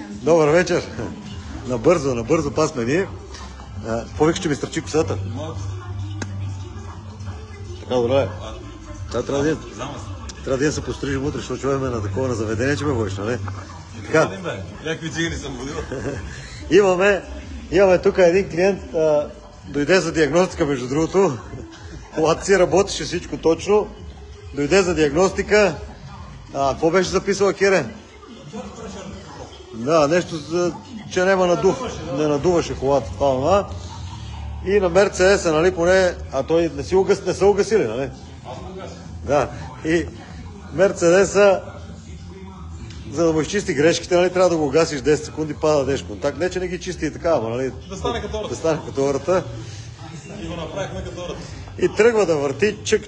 Добър вечер. Набързо пасме ние. Повече ще ми стърчи косата. Така, добре. Трябва да се пострижим утре, защото чуваме на такова на заведение, че ме водиш, нали? Така. Някакви цигани съм водил. Имаме тук един клиент, дойде за диагностика, между другото. Когато си работеше всичко точно, дойде за диагностика. Какво беше записала Кире? Да, нещо, че няма надув. Не надуваше колата. Това. И на Мерцедеса, нали, поне... А той не са угасили, нали? Да. И Мерцедеса, за да му изчисти грешките, нали, трябва да го гасиш 10 секунди, пада деш контакт. Не, че не ги чисти и така, ама, нали? Да стане като ората. Да стане като ората. И го направихме като ората. И тръгва да върти, чък,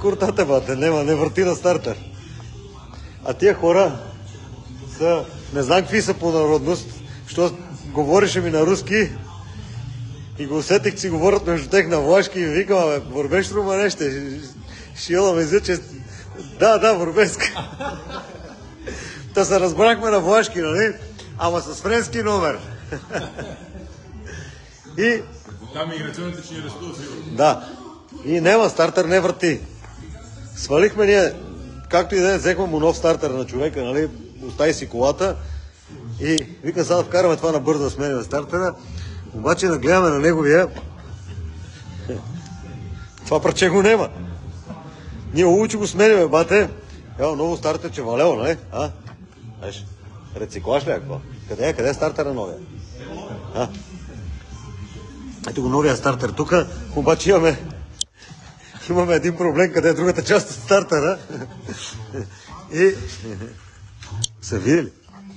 куртата бате, не върти на стартер. А тия хора са, не знам какви са по народност, защото говореше ми на руски и го усетих, че си говорят между тех на влашки и викам, върбеш румъне, ще ела език, че... Да, върбеска. Та се разбрахме на влашки, нали? Ама с френски номер. И... Там миграционните ще ни арестуват, сигурно. Да. И няма, стартер не върти. Свалихме ние, както и да е, взехме му нов стартер на човека, нали? Остави си колата и вика, сега да вкараме това набързо да сменяме стартера. Обаче нагледаме на неговия. Това парче го няма. Ние улучи го сменяме, бате. Ево, ново стартер, че валело, нали? Знаеш, рециклаж ли е какво? Къде е стартера новия? Ето го новия стартер тук, обаче имаме един проблем, къде е другата част от стартера. И... Са видели?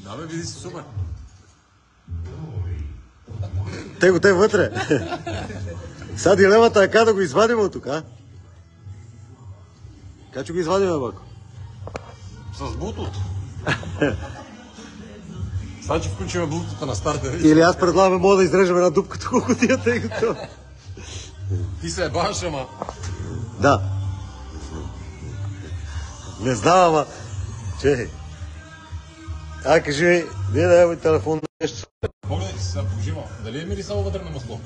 Да, бе, види си супер. Те вътре. Сега дилемата е как да го извадим от тук, а? Как ще го извадим, бако? С блутут. Сега, че включим блутута на стартера. Или аз предлагам, мога да изрежем една дупка тук от кутията и готово. Ти се ебаш, ама. Да. Не знам, ама... Че... кажи ми, вие да имаме телефон нещо. Погледайте се сега пожима. Дали е мирисало вътре на масло?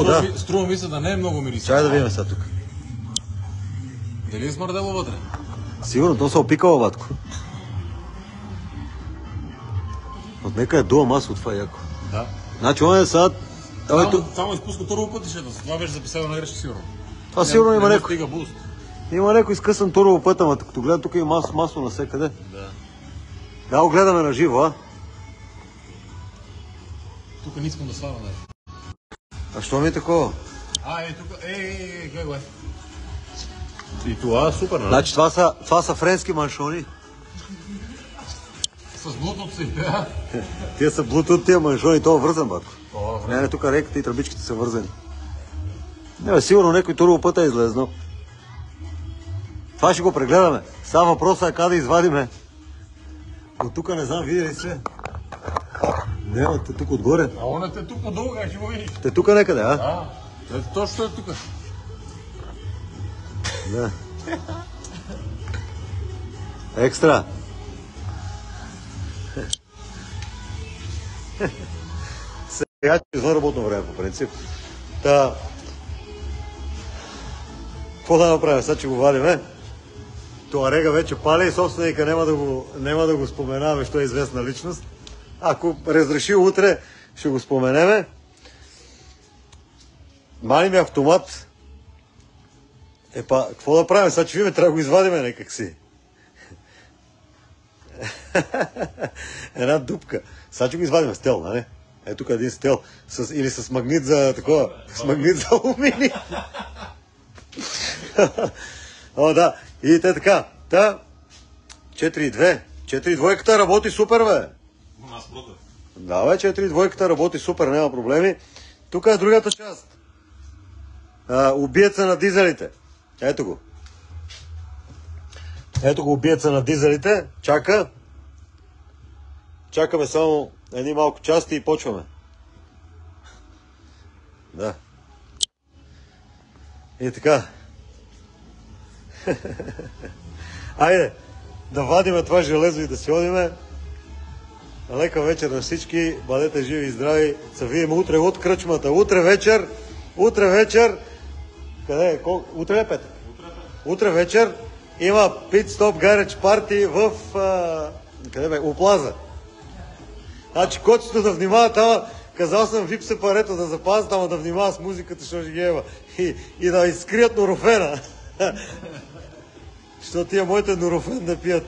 Да. Струва ми се да не е много мирисало. Чай да видим сега тук. Дали е смърдело вътре? Сигурно, то се опикало, батко. Отнека е дуа масло, това е яко. Да. Значи, он е сега... Само изпуска турбо пътището. Това беше записано на грешка, сигурно. Това сигурно има някой. Стига буст. Има някой изкъсан турбо път, ама като гледам тук има масло навсекъде. Да. Да, го гледаме на живо, а? Тук не искам да сваря, да. А що ми е такова? Тук, гледай го е. И това е супер, нали? Значи това са френски маншони. С блутут си, да. Тия са блутут, тия маншони, това е вързан, батко. Не, тук реката и тръбичките са вързани. Не, сигурно някой турбо път е излезнал. Това ще го прегледаме. Сега въпросът е как да извадиме. От тук не знам, видя ли се? Не, тук отгоре. А он е тук по-долу, как ще го видиш? Те тук некъде, а? Да. Точно е тук. Да. Екстра. Сега извън работно време, по принцип. Какво да направим? Сега, че го вадиме. Туарега вече пали и собственика няма да го споменаваме, що е известна личност. Ако разреши утре, ще го споменеме. Мани ми автомат. Какво да правим? Сега, че вие трябва да го извадиме някак си. Една дупка. Сега, че го извадиме с тел, нали? Ето тук един стел. Или с магнит за такова. С магнит за алумини. Да. И те така. 4-2. 4-2-ката работи супер, бе. Да, бе, 4-2-ката работи супер, няма проблеми. Тук е другата част. Убиеца на дизелите. Ето го. Ето го убиеца на дизелите. Чакаме само едни малко части и почваме. Да. И така. Айде, да вадиме това железо и да си одиме. Лека вечер на всички, бъдете живи и здрави. Се видим утре от кръчмата. Утре вечер, къде е? Утре е петък? Утре вечер има Pit Stop Garage Party в къде бе? Оплаза. Значи, който да внимава там, казал съм VIP сепарето да запазят, ама да внимава с музиката, що ще ги ева. И да изкрият норофена. Що тия моите норофен да пият.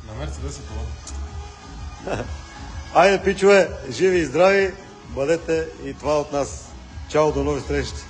На Мерцедес е това. Айде, пичове, живи и здрави, бъдете и това от нас. Чао, до нови срещи!